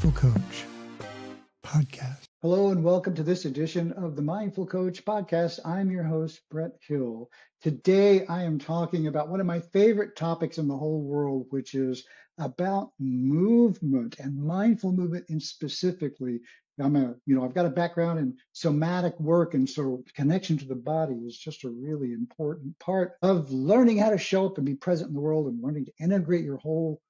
Mindful Coach podcast. Hello and welcome to this edition of the Mindful Coach podcast. I'm your host, Brett Hill. Today I am talking about one of my favorite topics in the whole world, which is about movement and mindful movement in specifically. I've got a background in somatic work, and so connection to the body is just a really important part of learning how to show up and be present in the world and learning to integrate your whole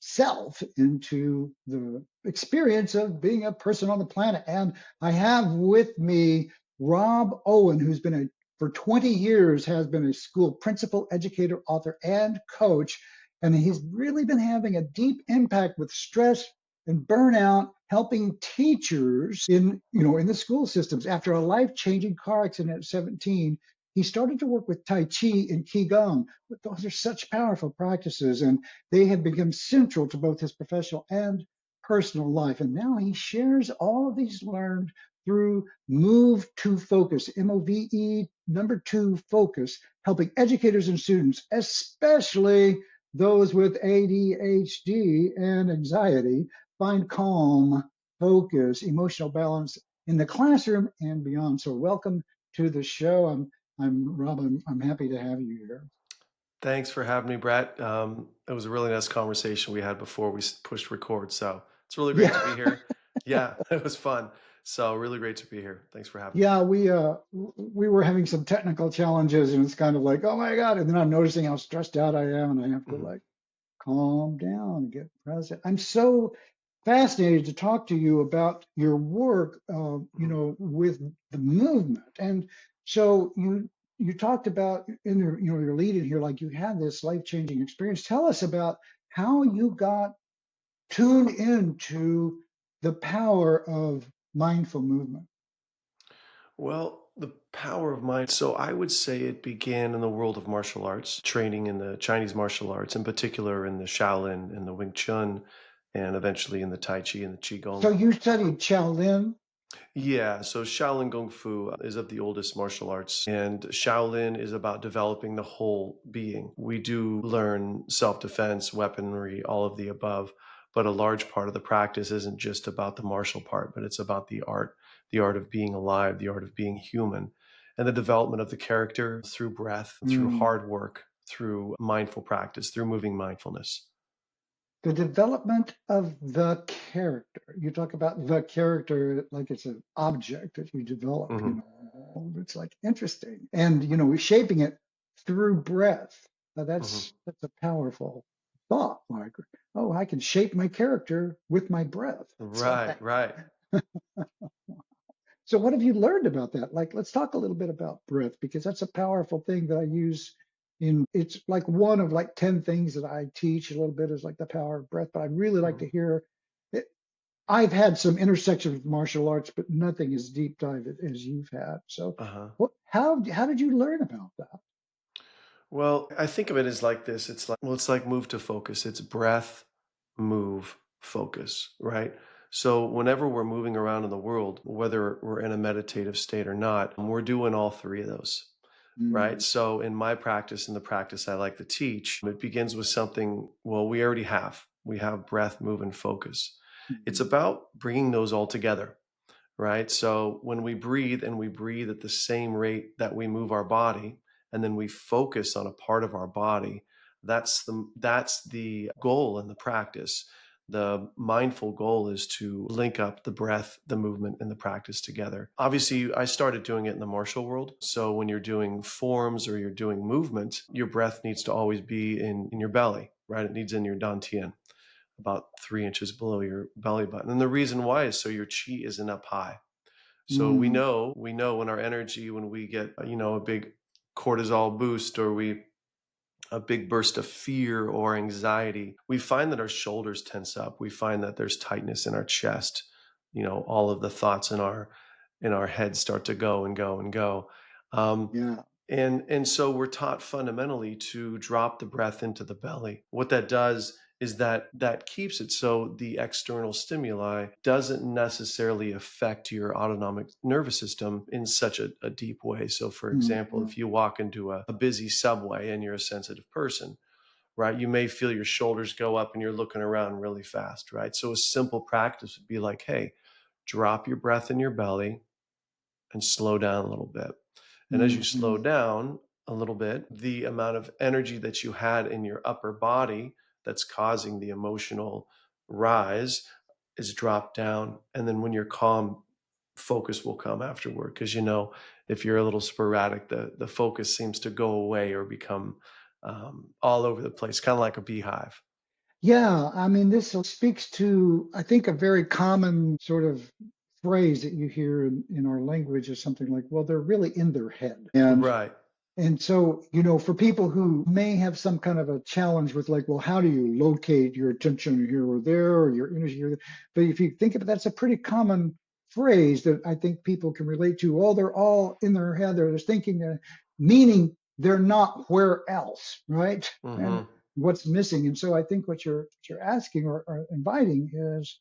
self into the experience of being a person on the planet. And I have with me Rob Owen, who's been for 20 years has been a school principal, educator, author, and coach. And he's really been having a deep impact with stress and burnout, helping teachers in the school systems. After a life-changing car accident at 17, he started to work with Tai Chi and Qigong. But those are such powerful practices, and they have become central to both his professional and personal life. And now he shares all of these learned through Move to Focus, MOVE, number 2 focus, helping educators and students, especially those with ADHD and anxiety, find calm, focus, emotional balance in the classroom and beyond. So welcome to the show. I'm Rob. I'm happy to have you here. Thanks for having me, Brett. It was a really nice conversation we had before we pushed record. So it's really great to be here. Yeah, it was fun. So really great to be here. Thanks for having me. Yeah, we were having some technical challenges, and it's kind of like, oh my God. And then I'm noticing how stressed out I am, and I have to like calm down and get present. I'm so fascinated to talk to you about your work, with the movement. And so you talked about in your lead in here, like you had this life-changing experience. Tell us about how you got tuned into the power of mindful movement. Well, the power of mind. So I would say it began in the world of martial arts, training in the Chinese martial arts, in particular in the Shaolin and the Wing Chun, and eventually in the Tai Chi and the Qigong. So you studied Shaolin? Yeah, so Shaolin Kung Fu is of the oldest martial arts, and Shaolin is about developing the whole being. We do learn self-defense, weaponry, all of the above, but a large part of the practice isn't just about the martial part, but it's about the art of being alive, the art of being human, and the development of the character through breath, through hard work, through mindful practice, through moving mindfulness. The development of the character. You talk about the character like it's an object that you develop, it's like interesting. And, shaping it through breath. Now that's a powerful thought, like, oh, I can shape my character with my breath. Right. So what have you learned about that? Like, let's talk a little bit about breath, because that's a powerful thing that I use it's like one of like 10 things that I teach a little bit is like the power of breath, but I'd really like to hear it. I've had some intersections with martial arts, but nothing as deep dive as you've had. So how did you learn about that? Well, I think of it as like this. It's like move to focus. It's breath, move, focus, right? So whenever we're moving around in the world, whether we're in a meditative state or not, we're doing all three of those, right? So in my practice, in the practice I like to teach, it begins with something, well, we already have. We have breath, move, and focus. It's about bringing those all together, right? So when we breathe and we breathe at the same rate that we move our body, and then we focus on a part of our body, that's the goal in the practice. The mindful goal is to link up the breath, the movement, and the practice together. Obviously, I started doing it in the martial world. So when you're doing forms or you're doing movement, your breath needs to always be in your belly, right? It needs in your dantian, about 3 inches below your belly button. And the reason why is so your chi isn't up high. So we know when our energy, when we get, a big cortisol boost or a big burst of fear or anxiety, we find that our shoulders tense up. We find that there's tightness in our chest. All of the thoughts in our head start to go and go and go. And so we're taught fundamentally to drop the breath into the belly. What that does is that keeps it so the external stimuli doesn't necessarily affect your autonomic nervous system in such a deep way. So for example, if you walk into a busy subway and you're a sensitive person, right? You may feel your shoulders go up and you're looking around really fast, right? So a simple practice would be like, hey, drop your breath in your belly and slow down a little bit. And as you slow Hmm. down a little bit, the amount of energy that you had in your upper body that's causing the emotional rise is dropped down. And then when you're calm, focus will come afterward. Because if you're a little sporadic, the focus seems to go away or become all over the place, kind of like a beehive. Yeah, I mean, this speaks to, I think, a very common sort of phrase that you hear in our language is something like, well, they're really in their head. Right. And so, for people who may have some kind of a challenge with like, well, how do you locate your attention here or there or your energy here? But if you think of it, that's a pretty common phrase that I think people can relate to. Oh, they're all in their head. They're just thinking, meaning they're not where else, right? And Hmm. what's missing. And so I think what you're asking or inviting is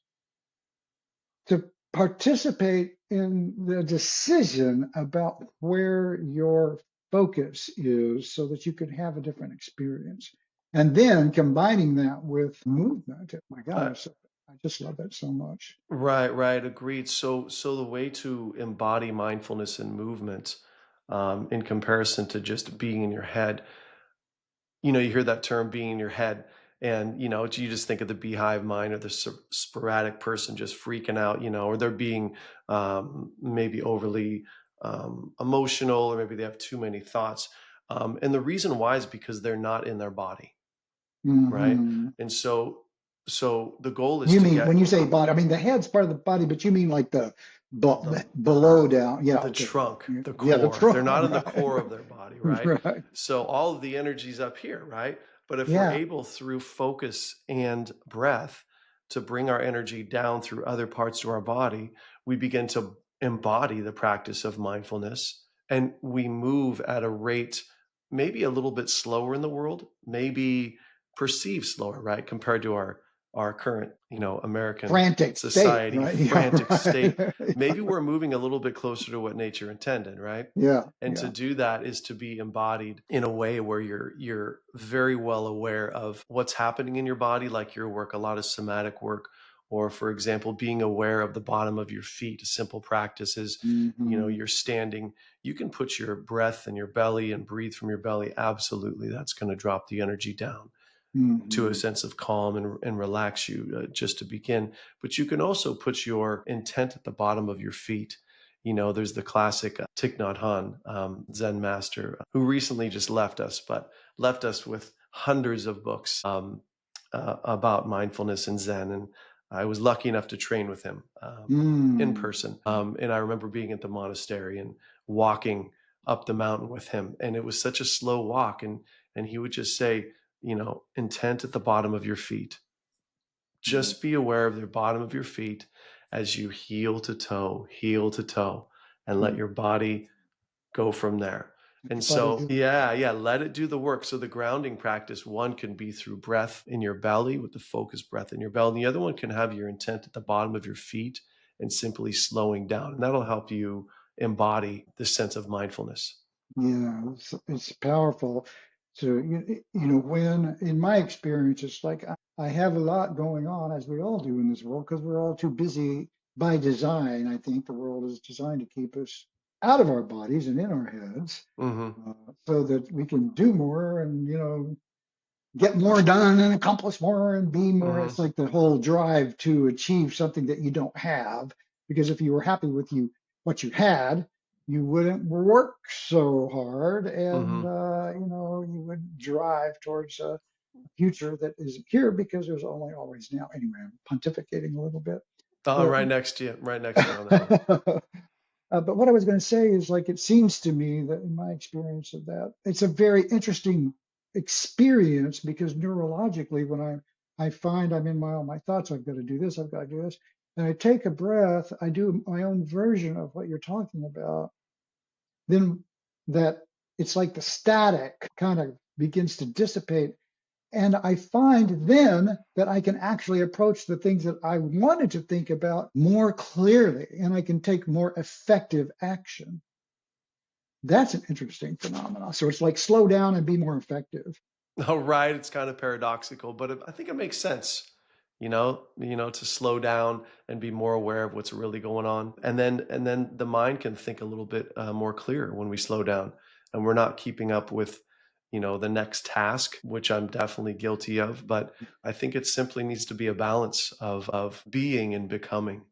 to participate in the decision about where your focus is so that you can have a different experience. And then combining that with movement. Oh my gosh, I just love that so much. Right, right, agreed. So the way to embody mindfulness and movement, in comparison to just being in your head, you hear that term being in your head, and you just think of the beehive mind or the sporadic person just freaking out, or they're being maybe overly emotional, or maybe they have too many thoughts. And the reason why is because they're not in their body, right? Hmm. And so the goal is You to mean when get you say body, I mean the head's part of the body, but you mean like the below down. Yeah, the okay. trunk, the Yeah, the core. They're trunk, not in the right? core of their body, right? Right. So all of the energy's up here, right? But if we're Yeah. able through focus and breath to bring our energy down through other parts of our body, we begin to embody the practice of mindfulness, and we move at a rate maybe a little bit slower in the world, maybe perceived slower, right? Compared to our current, American Frantic state, society, right? Yeah, frantic state. right. Maybe we're moving a little bit closer to what nature intended, right? Yeah, And to yeah. do that is to be embodied in a way where you're very well aware of what's happening in your body, like your work, a lot of somatic work, or for example, being aware of the bottom of your feet. A simple practice is, Hmm. you're standing, you can put your breath in your belly and breathe from your belly. Absolutely. That's going to drop the energy down to a Hmm. sense of calm and relax you, just to begin. But you can also put your intent at the bottom of your feet. There's the classic Thich Nhat Hanh, Zen master, who recently just left us, but left us with hundreds of books about mindfulness and Zen. And I was lucky enough to train with him in Mm. person. And I remember being at the monastery and walking up the mountain with him. And it was such a slow walk. And he would just say, intent at the bottom of your feet. Just be aware of the bottom of your feet as you heel to toe, and let Mm. your body go from there. Let And your body so, do. yeah, yeah, let it do the work. So the grounding practice, one can be through breath in your belly with the focused breath in your belly. And the other one can have your intent at the bottom of your feet and simply slowing down. And that'll help you embody this sense of mindfulness. Yeah, it's powerful. So when in my experience, it's like I have a lot going on, as we all do in this world, because we're all too busy by design. I think the world is designed to keep us out of our bodies and in our heads, Hmm. so that we can do more and get more done and accomplish more and be more. Hmm. It's like the whole drive to achieve something that you don't have. Because if you were happy with what you had, you wouldn't work so hard, and Hmm. you would drive towards a future that isn't here because there's only always now. Anyway, I'm pontificating a little bit, Oh, I'm but right next to you, right next to you on that one. but what I was going to say is like it seems to me that in my experience of that, it's a very interesting experience because neurologically, when I find I'm in all my thoughts, I've got to do this, I've got to do this, and I take a breath, I do my own version of what you're talking about, then that it's like the static kind of begins to dissipate. And I find then that I can actually approach the things that I wanted to think about more clearly and I can take more effective action. That's an interesting phenomenon. So it's like slow down and be more effective. Oh, right. It's kind of paradoxical, but I think it makes sense, to slow down and be more aware of what's really going on. And then the mind can think a little bit more clear when we slow down and we're not keeping up with, the next task, which I'm definitely guilty of. But I think it simply needs to be a balance of being and becoming,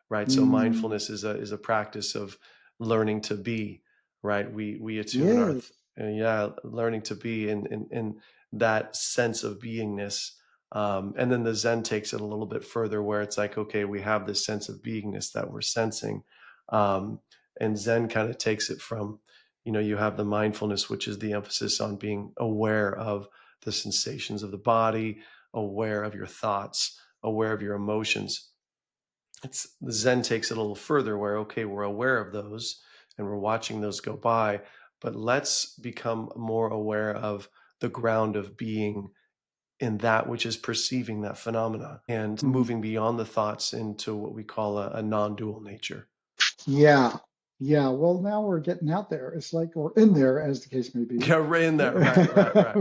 right? So Mm, mindfulness is a practice of learning to be, right? We attune yes. yeah, learning to be in that sense of beingness. And then the Zen takes it a little bit further where it's like, okay, we have this sense of beingness that we're sensing. Um, and Zen kind of takes it from, you have the mindfulness, which is the emphasis on being aware of the sensations of the body, aware of your thoughts, aware of your emotions. It's the Zen takes it a little further where, okay, we're aware of those and we're watching those go by, but let's become more aware of the ground of being in that which is perceiving that phenomena and Mm, moving beyond the thoughts into what we call a non-dual nature. yeah. Yeah. Well, now we're getting out there. It's like, or in there, as the case may be. Yeah, right in that. Right, right,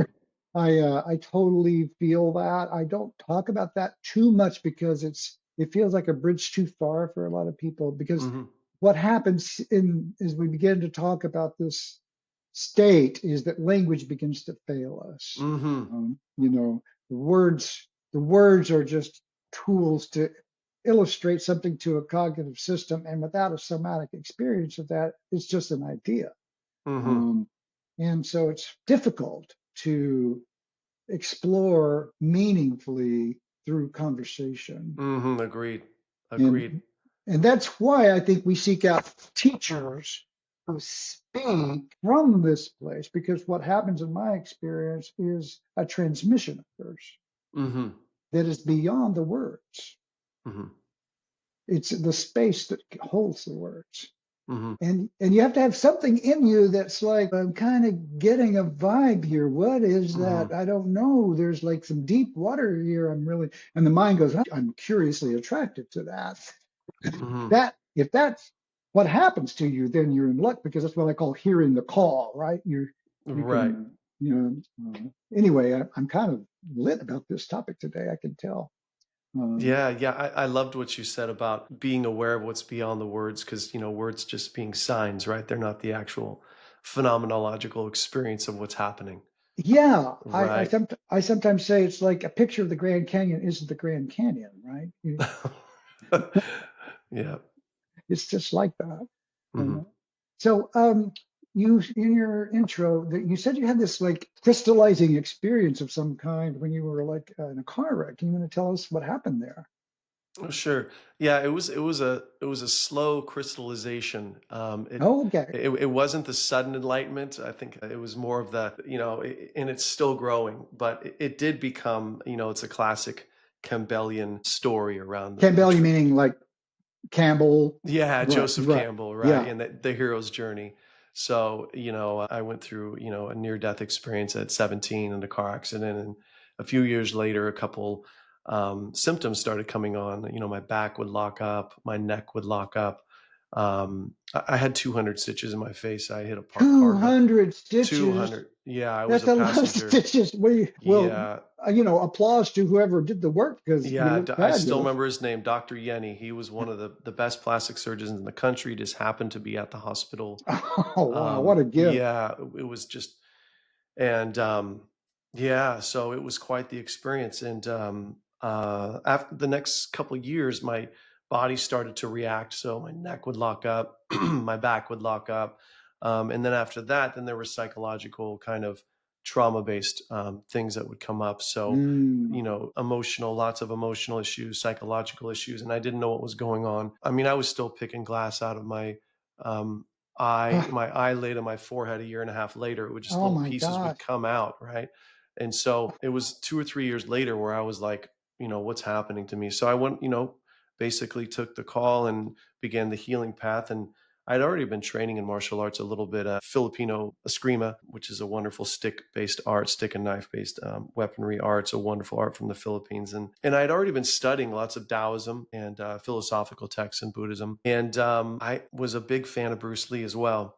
right. I totally feel that. I don't talk about that too much because it feels like a bridge too far for a lot of people. Because Mm-hmm. what happens in as we begin to talk about this state is that language begins to fail us. Mm-hmm. You know, the words are just tools to illustrate something to a cognitive system, and without a somatic experience of that, it's just an idea. Mm-hmm. Um, and so it's difficult to explore meaningfully through conversation. Mm-hmm. Agreed. Agreed. And and that's why I think we seek out teachers who speak from this place, because what happens in my experience is a transmission occurs Mm-hmm. that is beyond the words. Mm-hmm. It's the space that holds the words. Mm-hmm. And you have to have something in you that's like, I'm kind of getting a vibe here. What is Mm-hmm. that? I don't know. There's like some deep water here. And the mind goes, I'm curiously attracted to that. Mm-hmm. That if that's what happens to you, then you're in luck, because that's what I call hearing the call, right? You Right. can, anyway, I'm kind of lit about this topic today. I can tell. Um, Yeah, yeah. I loved what you said about being aware of what's beyond the words, because, words just being signs, right? They're not the actual phenomenological experience of what's happening, Yeah, right? I sometimes say it's like a picture of the Grand Canyon isn't the Grand Canyon, right? Yeah. It's just like that. Hmm. So, you in your intro that you said you had this like crystallizing experience of some kind when you were like in a car wreck. Can you want to tell us what happened there? Oh, sure. Yeah, it was a slow crystallization. Oh, okay. It wasn't the sudden enlightenment. I think it was more of the, and it's still growing, but it did become, it's a classic Campbellian story around Campbell, meaning like Campbell. yeah, Right, Joseph right. Campbell, right? Yeah. And the hero's journey. So, I went through, a near-death experience at 17 in a car accident. And a few years later, a couple symptoms started coming on. My back would lock up, my neck would lock up. I had 200 stitches in my face. I hit a parked car into 200 stitches. 200. Yeah, I was That's a a lot of passenger. stitches. Well, Yeah. applause to whoever did the work because you Yeah, look I still fabulous. remember his name, Dr. Yenny. He was one of the best plastic surgeons in the country. Just happened to be at the hospital. Oh, wow. What a gift. Yeah, it was just, and yeah, so it was quite the experience. And after the next couple of years, my body started to react. So my neck would lock up, my back would lock up, and then after that, then there were psychological kind of trauma-based things that would come up. So, Mm. emotional, lots of emotional issues, psychological issues, and I didn't know what was going on. I mean, I was still picking glass out of my um, my eyelid and my forehead a year and a half later. It would just Oh little my pieces would gosh. come out, right? And so it was 2 or 3 years later where I was like, what's happening to me? So I went, basically took the call and began the healing path. And I'd already been training in martial arts a little bit, Filipino eskrima, which is a wonderful stick-based art, stick and knife-based weaponry art. It's a wonderful art from the Philippines, and I'd already been studying lots of Taoism and philosophical texts in Buddhism, and I was a big fan of Bruce Lee as well.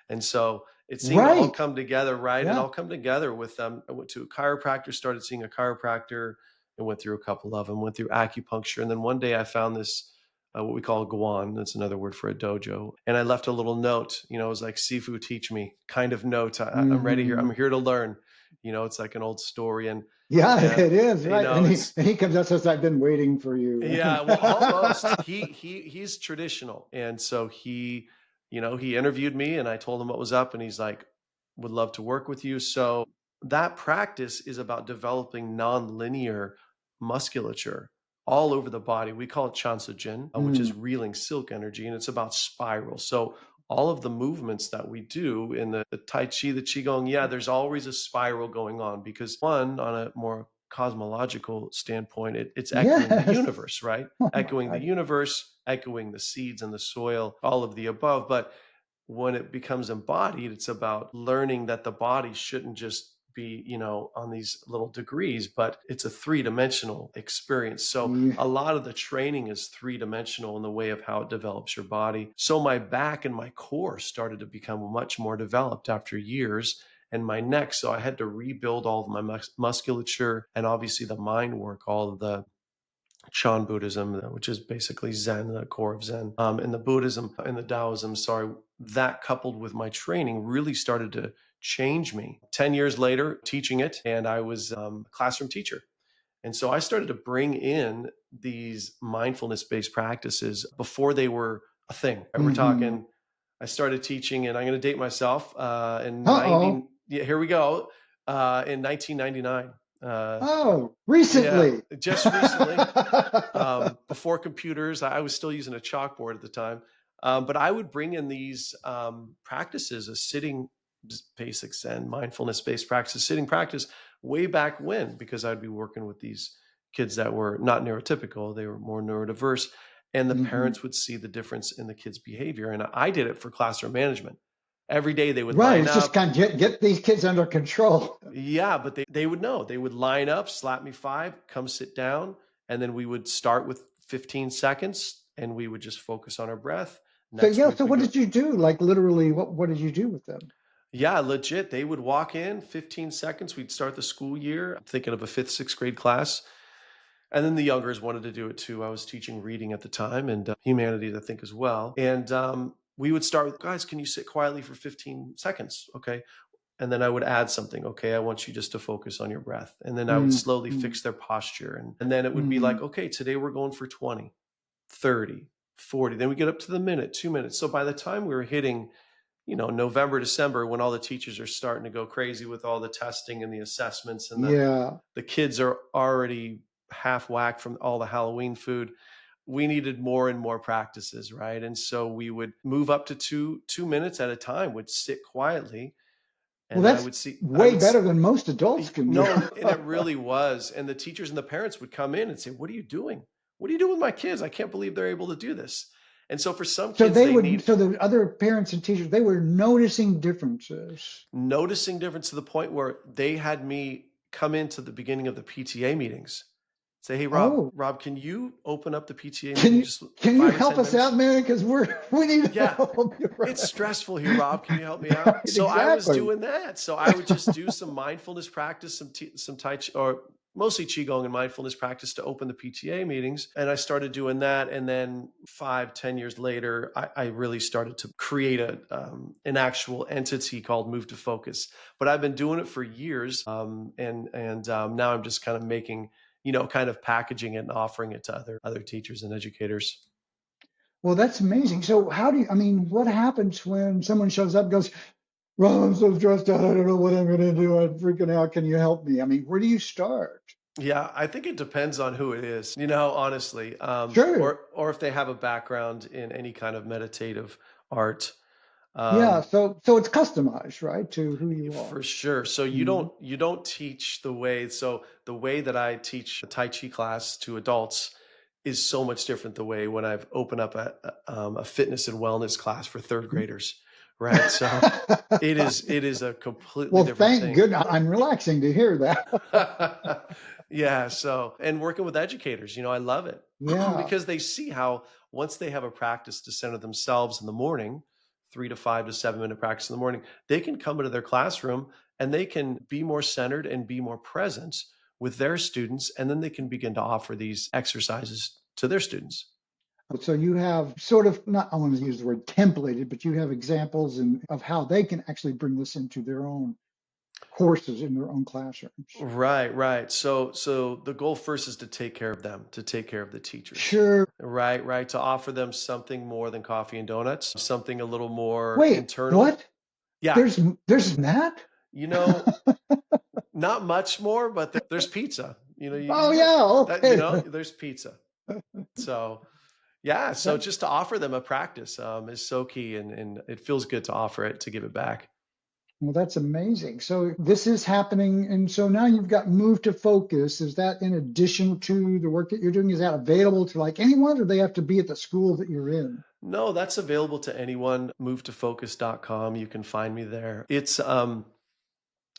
And so it seemed to all Right. come together, right? It Yeah. all come together with I went to a chiropractor, started seeing a chiropractor, and went through a couple of them, went through acupuncture. And then one day I found this, what we call a guan. That's another word for a dojo. And I left a little note, it was like, Sifu, teach me kind of note. I'm ready here. I'm Hmm. here to learn. It's like an old story. Yeah, And, it is, right. it's, And he comes out and says, I've been waiting for you. yeah, well, almost. He's traditional, and so he interviewed me, and I told him what was up, and he's like, "Would love to work with you." So that practice is about developing nonlinear musculature all over the body. We call it Chansujin, which is Mm. reeling silk energy, and it's about spiral. So all of the movements that we do in the Tai Chi, the Qigong, yeah, there's always a spiral going on because one, on a more cosmological standpoint, it's echoing the Yes. universe, right? Oh my Echoing the God. universe, echoing the seeds and the soil, all of the above. But when it becomes embodied, it's about learning that the body shouldn't just be, on these little degrees, but it's a three-dimensional experience. So Yeah. a lot of the training is three-dimensional in the way of how it develops your body. So my back and my core started to become much more developed after years, and my neck. So I had to rebuild all of my musculature and obviously the mind work, all of the Chan Buddhism, which is basically Zen, the core of Zen, and the Buddhism and the Taoism. Sorry, that coupled with my training really started to change me. 10 years later, teaching it, and I was a classroom teacher. And so I started to bring in these mindfulness based practices before they were a thing. We're Hmm. talking, I started teaching, and I'm going to date myself in Uh-oh. 90. Yeah, here we go. In 1999. Oh, Yeah, recently. just recently, before computers. I was still using a chalkboard at the time. But I would bring in these practices, a sitting basics and mindfulness based practice, sitting practice way back when, because I'd be working with these kids that were not neurotypical, they were more neurodiverse. And the Hmm. parents would see the difference in the kids' behavior. And I did it for classroom management. Every day they would Right. line It's just up. kind of get these kids under control. Yeah, but they would know. They would line up, slap me five, come sit down, and then we would start with 15 seconds and we would just focus on our breath. So Next yeah, week so we what go. did you do? Like literally, what did you do with them? Yeah, legit. They would walk in 15 seconds. We'd start the school year. I'm thinking of a fifth, sixth grade class. And then the youngers wanted to do it too. I was teaching reading at the time and humanities, I think, as well. And we would start with, guys, can you sit quietly for 15 seconds? Okay. And then I would add something. Okay, I want you just to focus on your breath. And then I would slowly Mm-hmm. fix their posture. And then it would be Mm-hmm. like, okay, today we're going for 20, 30, 40. Then we get up to the minute, 2 minutes. So by the time we were hitting, November, December, when all the teachers are starting to go crazy with all the testing and the assessments, and Yeah. the kids are already half whacked from all the Halloween food, we needed more and more practices, right? And so we would move up to 2 minutes at a time, would sit quietly, Well, and that's I way would better than most adults can do. no, and it really was. And the teachers and the parents would come in and say, "What are you doing? What are you doing with my kids? I can't believe they're able to do this." And so for some So kids, they they would, need so the other parents and teachers, they were noticing differences. noticing difference to the point where they had me come into the beginning of the PTA meetings, say, "Hey, Oh, Rob, can you open up the PTA can meeting you just can you five or help ten us out, minutes?" man? Because we need Yeah, help. You're it's right. stressful here, Rob. Can you help me out? Right, So I was exactly. doing that. So I would just do some mindfulness practice, some Tai Chi, or mostly Qigong and mindfulness practice to open the PTA meetings. And I started doing that. And then 5, 10 years later, I really started to create an actual entity called Move to Focus. But I've been doing it for years. And now I'm just kind of making, kind of packaging it and offering it to other teachers and educators. Well, that's amazing. So how do you, I mean, what happens when someone shows up and goes, well, I'm so stressed out. I don't know what I'm going to do. I'm freaking out. Can you help me? I mean, where do you start? Yeah, I think it depends on who it is, honestly, Sure. or if they have a background in any kind of meditative art, Yeah. um, So it's customized, right, to who you for are. sure. So you Mhm. don't teach the way. So the way that I teach a Tai Chi class to adults is so much different the way when I've opened up a fitness and wellness class for third graders, right? So it is a completely Well, different thank thing. goodness. I'm relaxing to hear that. Yeah. So, and working with educators, I love it Yeah. because they see how once they have a practice to center themselves in the morning 3 to 5 to 7 minute practice in the morning, they can come into their classroom and they can be more centered and be more present with their students. And then they can begin to offer these exercises to their students. So you have sort of, not, I want to use the word templated, but you have examples of how they can actually bring this into their own courses in their own classrooms. Right, right. So the goal first is to take care of them, to take care of the teachers. Sure. Right, right. To offer them something more than coffee and donuts, something a little more Wait, internal. what? Yeah, There's that? you know, not much more, but there's pizza. Oh yeah, okay. There's pizza. So yeah, so That, just to offer them a practice is so key, and it feels good to offer it, to give it back. well, that's amazing. So this is happening, and so now you've got Move to Focus. Is that in addition to the work that you're doing? Is that available to like anyone, or they have to be at the school that you're in? No, that's available to anyone. Movetofocus.com. You can find me there. It's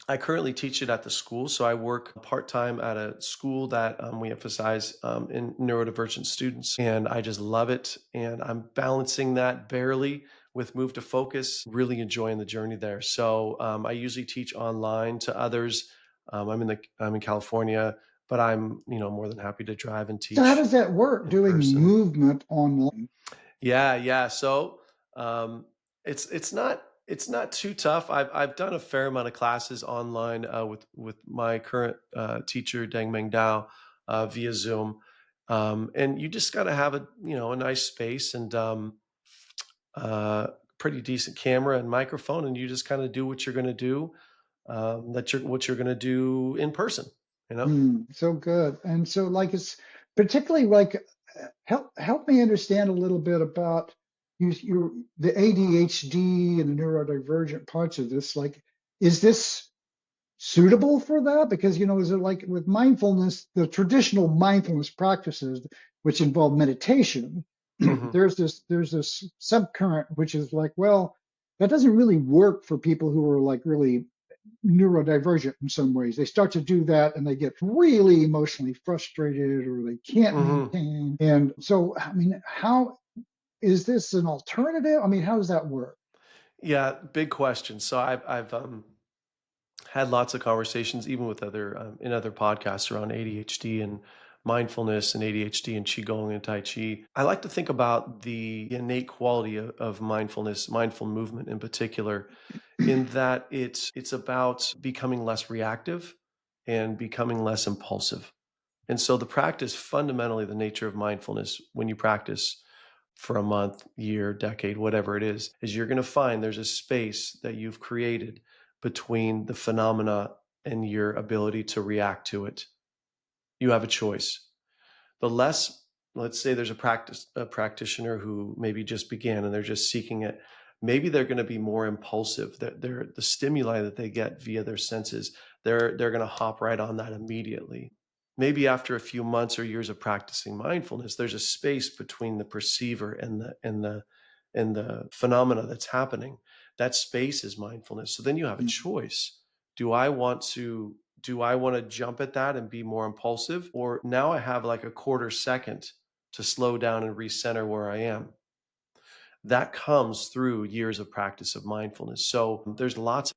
I currently teach it at the school, so I work part-time at a school that we emphasize in neurodivergent students, and I just love it. And I'm balancing that barely with Move to Focus, really enjoying the journey there. So I usually teach online to others. I'm in California, but I'm more than happy to drive and So how teach does that work, in doing person. movement online? Yeah, yeah. So it's not too tough. I've done a fair amount of classes online with my current teacher Deng Meng Dao via Zoom, and you just got to have a nice space and uh, pretty decent camera and microphone, and you just kind of do what you're going to do. What you're going to do in person. You know. So good. And so like it's particularly like help me understand a little bit about you the ADHD and the neurodivergent parts of this. Like, is this suitable for that? Because is it like with mindfulness, the traditional mindfulness practices, which involve meditation, Hmm. there's this subcurrent which is like, well, that doesn't really work for people who are like really neurodivergent in some ways. They start to do that and they get really emotionally frustrated or they can't Hmm. maintain. And so, I mean, how is this an alternative? I mean, how does that work? Yeah, big question. So I've had lots of conversations, even with other podcasts around ADHD and mindfulness and ADHD and qigong and tai chi. I like to think about the innate quality of mindfulness, mindful movement in particular, in that it's about becoming less reactive and becoming less impulsive. And so the practice, fundamentally, the nature of mindfulness, when you practice for a month, year, decade, whatever it is you're going to find there's a space that you've created between the phenomena and your ability to react to it. You have a choice. The less, let's say there's a practitioner who maybe just began and they're just seeking it. Maybe they're going to be more impulsive. That they're the stimuli that they get via their senses. They're going to hop right on that immediately. Maybe after a few months or years of practicing mindfulness, there's a space between the perceiver and the phenomena that's happening. That space is mindfulness. So then you have a Mm. choice. Do I want to jump at that and be more impulsive, or now I have like a quarter second to slow down and recenter where I am? That comes through years of practice of mindfulness. So there's lots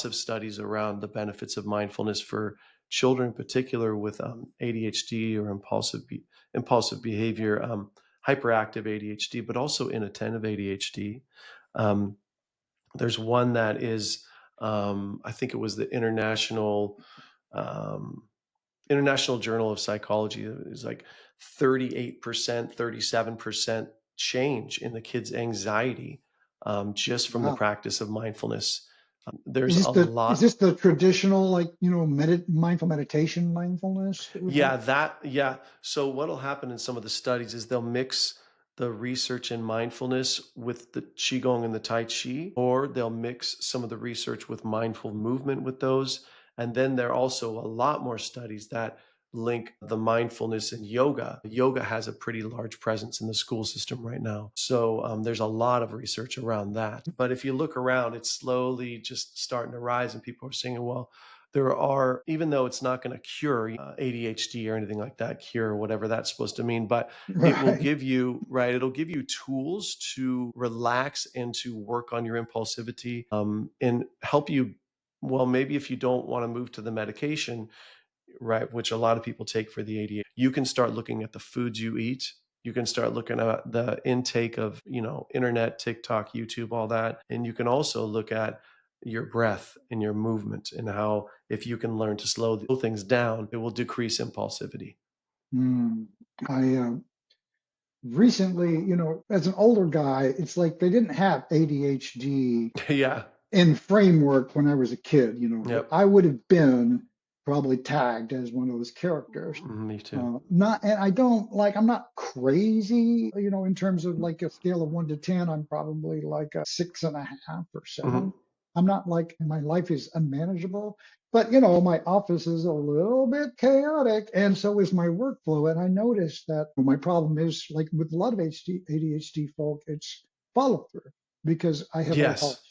of studies around the benefits of mindfulness for children in particular with ADHD or impulsive behavior, hyperactive ADHD, but also inattentive ADHD. um, there's one that is, I think it was the um, International Journal of Psychology. It was like 38%, 37% change in the kids' anxiety, just from the Wow. practice of mindfulness. Is There's this a is lot. this the traditional like mindful meditation mindfulness that we're talking? Yeah. So what'll happen in some of the studies is they'll mix the research in mindfulness with the qigong and the tai chi, or they'll mix some of the research with mindful movement with those. And then there are also a lot more studies that link the mindfulness and yoga. Yoga has a pretty large presence in the school system right now. So there's a lot of research around that. But if you look around, it's slowly just starting to rise, and people are saying, well, there are, even though it's not going to cure ADHD or anything like that, cure whatever that's supposed to mean, but it will Right. give you, right, it'll give you tools to relax and to work on your impulsivity, and help you. Well, maybe if you don't want to move to the medication, right, which a lot of people take for the ADHD, you can start looking at the foods you eat. You can start looking at the intake of, internet, TikTok, YouTube, all that. And you can also look at your breath and your movement, and how if you can learn to slow things down, it will decrease impulsivity. Mm. I recently, as an older guy, it's like they didn't have ADHD Yeah. in framework when I was a kid, but Yep. I would have been probably tagged as one of those characters. Me too. Not, and I don't like, I'm not crazy, in terms of like a scale of 1 to 10, I'm probably like a 6.5 or Hmm. 7. I'm not like my life is unmanageable, but my office is a little bit chaotic, and so is my workflow. And I noticed that my problem is like with a lot of ADHD folk, it's follow through because I have what I call Yes.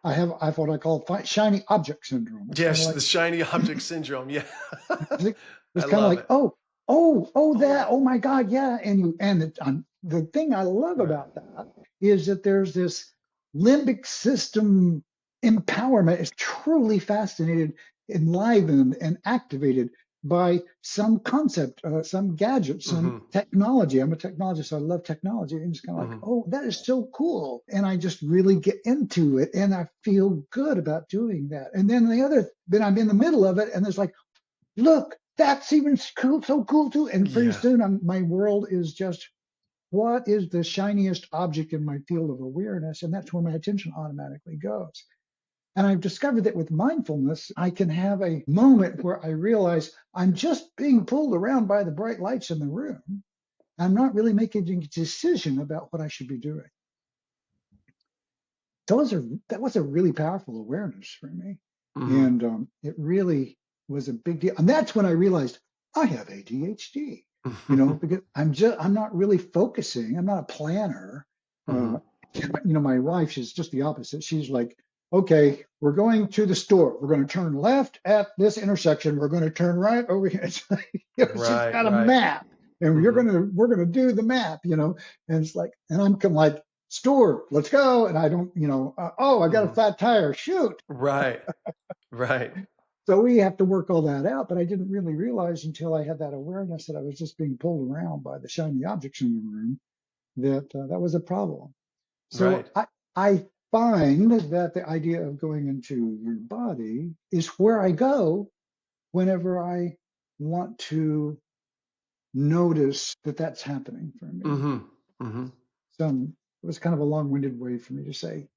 I have what I call shiny object syndrome. It's kind of Yes. like The shiny object syndrome. Yeah. it's I it's kind of love like, it. that, Oh, oh my God, yeah. The thing I love right. about that is that there's this limbic system empowerment. It's truly fascinated, enlivened, and activated by some concept, some gadget, some Hmm. technology. I'm a technologist, so I love technology. And it's kind of like, Hmm. oh, that is so cool. And I just really get into it, and I feel good about doing that. And then I'm in the middle of it, and there's like, look, that's even cool, so cool too. And pretty Yeah. soon my world is just, what is the shiniest object in my field of awareness? And that's where my attention automatically goes. And I've discovered that with mindfulness, I can have a moment where I realize I'm just being pulled around by the bright lights in the room. I'm not really making a decision about what I should be doing. That was a really powerful awareness for me. Hmm. And it really was a big deal. And that's when I realized I have ADHD, because I'm not really focusing. I'm not a planner. Hmm. Uh, my wife, she's just the opposite. She's like, okay, we're going to the store. We're going to turn left at this intersection. We're going to turn right over here. It's like, she's Right. got a Right. map, and Hmm. we're going to do the map, and it's like, and I'm kind of like, store, let's go. And I don't, oh, I got a Hmm. flat tire, shoot. Right. Right. So we have to work all that out. But I didn't really realize until I had that awareness that I was just being pulled around by the shiny objects in the room that that was a problem. So Right. I find that the idea of going into your body is where I go whenever I want to notice that that's happening for me. Hmm. Hmm. It was kind of a long-winded way for me to say,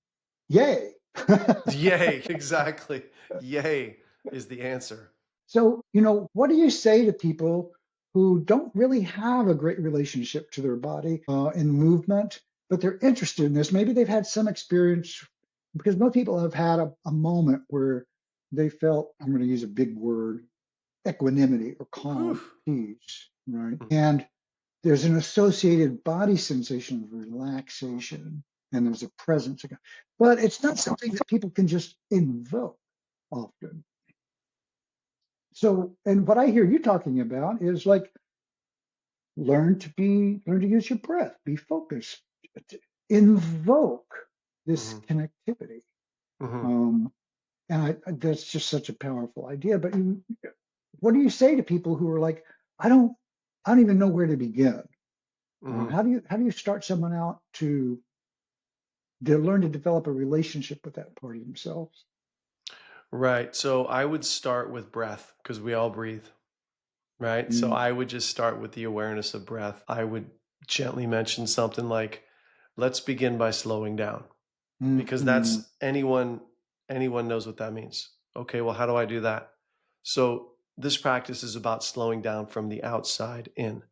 yay. Yay. Exactly. Yay is the answer. So, what do you say to people who don't really have a great relationship to their body and movement, but they're interested in this? Maybe they've had some experience, because most people have had a moment where they felt, I'm going to use a big word, equanimity or Whew. calm, peace, right? And there's an associated body sensation of relaxation, and there's a presence. But it's not something that people can just invoke often. So, and what I hear you talking about is like, learn to use your breath, be focused, invoke this Hmm. connectivity. Hmm. Um, and that's just such a powerful idea. But what do you say to people who are like, I don't, I don't even know where to begin? Hmm. How do you start someone out to learn to develop a relationship with that part of themselves? Right. So I would start with breath, because we all breathe. Right. So Mm, I would just start with the awareness of breath. I would gently mention something like, let's begin by slowing down, because mm, that's anyone knows what that means. Okay, well, how do I do that? So this practice is about slowing down from the outside in.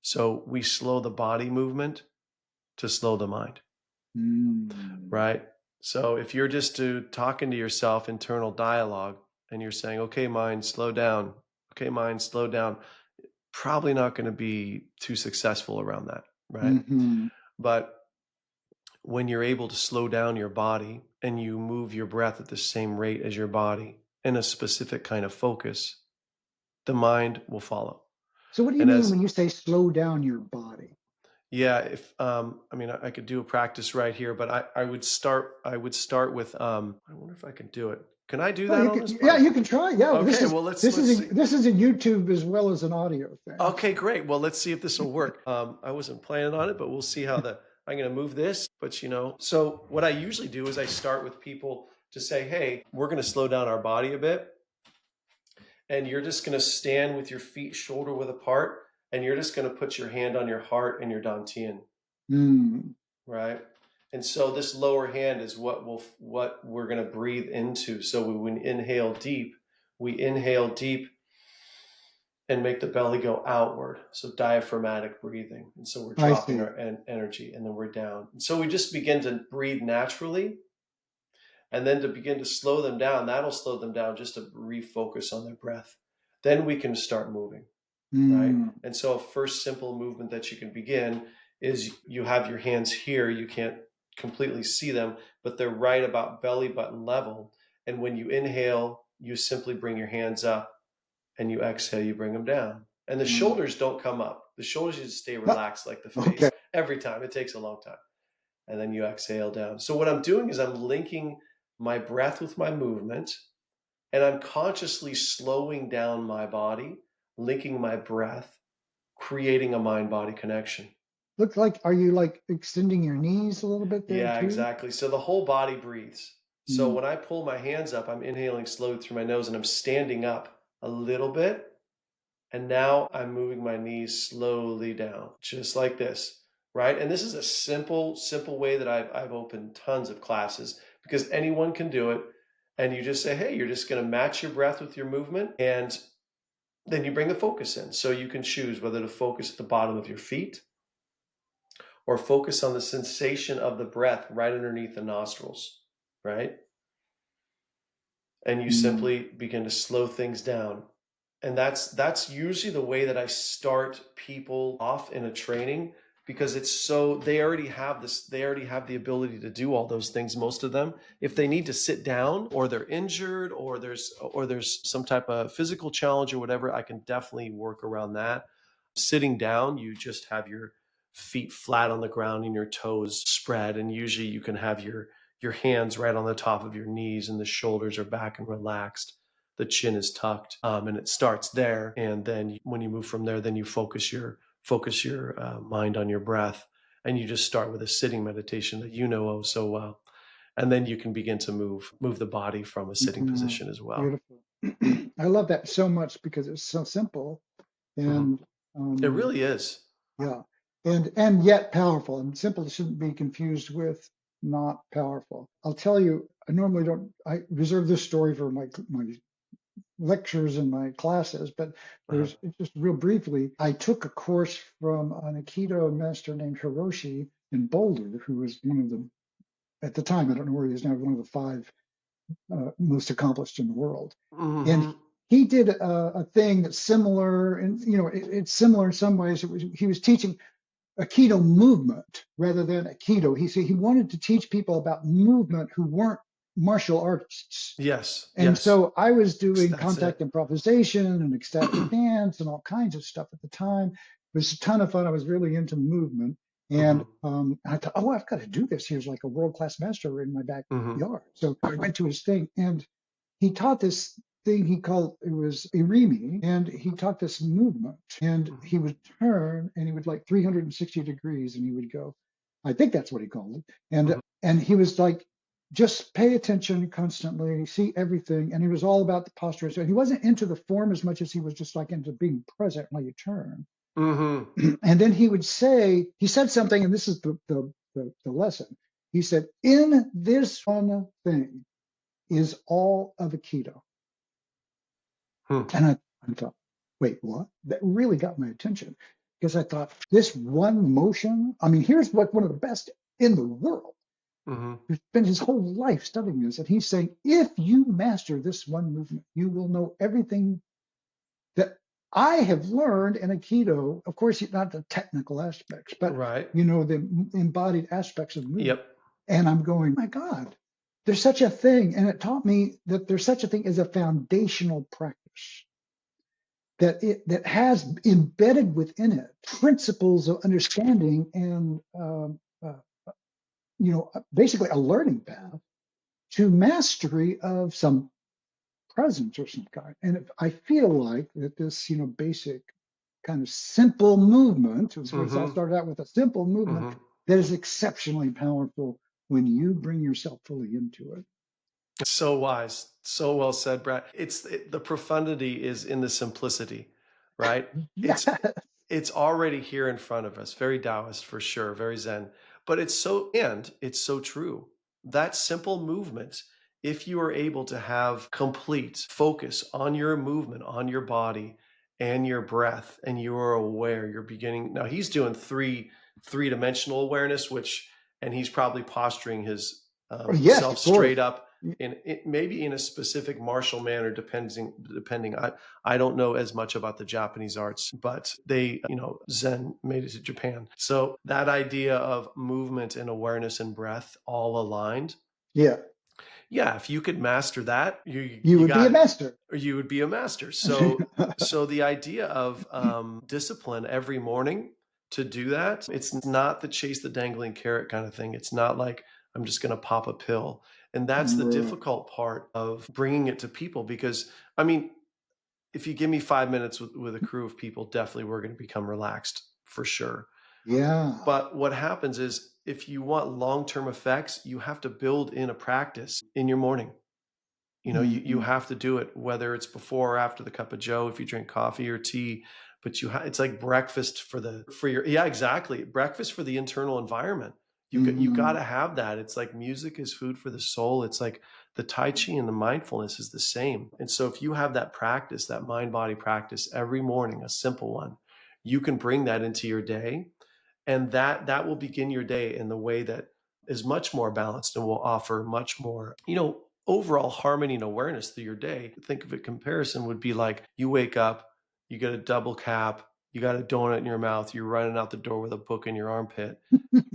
So we slow the body movement to slow the mind, mm, right? So if you're just talking to yourself, internal dialogue, and you're saying, okay, mind, slow down. Okay, mind, slow down. Probably not going to be too successful around that, right? mm, But when you're able to slow down your body and you move your breath at the same rate as your body, in a specific kind of focus, the mind will follow. So what do you And mean as when you say slow down your body? Yeah, if I mean, I could do a practice right here, but I would start with I wonder if I can do it. Can I do Well, that you on can, this yeah, part? you can try. Yeah, well, Okay, well let's see. this is a YouTube as well as an audio thing. Okay, great. Well, let's see if this will work. I wasn't planning on it, but we'll see how I'm going to move this. But so what I usually do is I start with people to say, hey, we're going to slow down our body a bit. And you're just going to stand with your feet shoulder width apart. And you're just going to put your hand on your heart and your dantian, Mm. right? And so this lower hand is what we're going to breathe into. So when we inhale deep and make the belly go outward. So diaphragmatic breathing. And so we're I dropping see. our energy and then we're down. And so we just begin to breathe naturally. And then to begin to slow them down, that'll slow them down just to refocus on their breath. Then we can start moving, right? Mm. And so a first simple movement that you can begin is you have your hands here. You can't completely see them, but they're right about belly button level. And when you inhale, you simply bring your hands up. And you exhale, you bring them down. And the Mm. shoulders don't come up. The shoulders just stay Ah, relaxed like the face okay. every time. It takes a long time. And then you exhale down. So what I'm doing is I'm linking my breath with my movement, and I'm consciously slowing down my body, linking my breath, creating a mind-body connection. Looks like, are you like extending your knees a little bit there Yeah, too? exactly. So the whole body breathes. So Mm. when I pull my hands up, I'm inhaling slowly through my nose and I'm standing up a little bit. And now I'm moving my knees slowly down, just like this, right? And this is a simple, simple way that I've opened tons of classes because anyone can do it. And you just say, hey, you're just going to match your breath with your movement. And then you bring the focus in. So you can choose whether to focus at the bottom of your feet or focus on the sensation of the breath right underneath the nostrils, right? And you Mm. simply begin to slow things down. And that's usually the way that I start people off in a training because they already have the ability to do all those things, most of them. If they need to sit down or they're injured or there's some type of physical challenge or whatever, I can definitely work around that. Sitting down, you just have your feet flat on the ground and your toes spread, and usually you can have your hands right on the top of your knees and the shoulders are back and relaxed. The chin is tucked, and it starts there. And then when you move from there, then you focus your mind on your breath, and you just start with a sitting meditation that you know oh so well, and then you can begin to move the body from a sitting Mm. position as well. Beautiful. I love that so much because it's so simple and It really is. yeah, and yet powerful. And simple shouldn't be confused with not powerful. I'll tell you, I normally don't. I reserve this story for my lectures and my classes, but Uh-huh. just real briefly. I took a course from an Aikido master named Hiroshi in Boulder, who was one of the at the time. I don't know where he is now. One of the five most accomplished in the world. And Hmm. he did a thing that's similar, and it's similar in some ways. He was teaching Aikido movement rather than Aikido. He said he wanted to teach people about movement who weren't martial artists. Yes, And yes, so I was doing that's contact it. improvisation and ecstatic dance and all kinds of stuff at the time. It was a ton of fun. I was really into movement. And Hmm. I thought, oh, I've got to do this. He was like a world-class master in my Hmm. backyard. So I went to his thing and he taught this thing he called, it was irimi, and he taught this movement. And he would turn and he would like 360 degrees and he would go, I think that's what he called it. Hmm. And he was like, just pay attention constantly, see everything. And he was all about the posture. So he wasn't into the form as much as he was just like into being present while you turn. Hmm. And then he said something, and this is the lesson. He said, in this one thing is all of Aikido. Hmm. And I thought, wait, what? That really got my attention because I thought this one motion, I mean, here's what one of the best in the world Hmm. who spent his whole life studying this. And he's saying, if you master this one movement, you will know everything that I have learned in Aikido. Of course, not the technical aspects, but Right. the embodied aspects of movement. Yep. And I'm going, my God, there's such a thing, and it taught me that there's such a thing as a foundational practice that has embedded within it principles of understanding and basically a learning path to mastery of some presence or some kind. And I feel like that this, basic kind of simple movement, it all Mm-hmm. started out with a simple movement Mm-hmm. that is exceptionally powerful when you bring yourself fully into it. So wise, so well said, Brad. The profundity is in the simplicity, right? Yeah. It's already here in front of us. Very Taoist for sure, very Zen. But it's so true. That simple movement, if you are able to have complete focus on your movement, on your body and your breath, and you are aware, you're beginning. Now he's doing three-dimensional awareness, and he's probably posturing his Yes, self of course. straight up maybe in a specific martial manner, depending. I don't know as much about the Japanese arts, but they, Zen made it to Japan. So that idea of movement and awareness and breath all aligned. Yeah. Yeah, if you could master that, You you would be got a it. master. Or you would be a master. So the idea of discipline every morning to do that, it's not the chase the dangling carrot kind of thing. It's not like I'm just going to pop a pill. And that's the Right. difficult part of bringing it to people because, I mean, if you give me 5 minutes with a crew of people, definitely we're going to become relaxed for sure. Yeah. But what happens is if you want long-term effects, you have to build in a practice in your morning. You have to do it, whether it's before or after the cup of joe, if you drink coffee or tea, but it's like breakfast yeah, exactly. Breakfast for the internal environment. You got to have that. It's like music is food for the soul. It's like the Tai Chi and the mindfulness is the same. And so if you have that practice, that mind body practice every morning, a simple one, you can bring that into your day. And that will begin your day in the way that is much more balanced and will offer much more, overall harmony and awareness through your day. Think of it, comparison would be like you wake up, you get a double cap, you got a donut in your mouth, you're running out the door with a book in your armpit,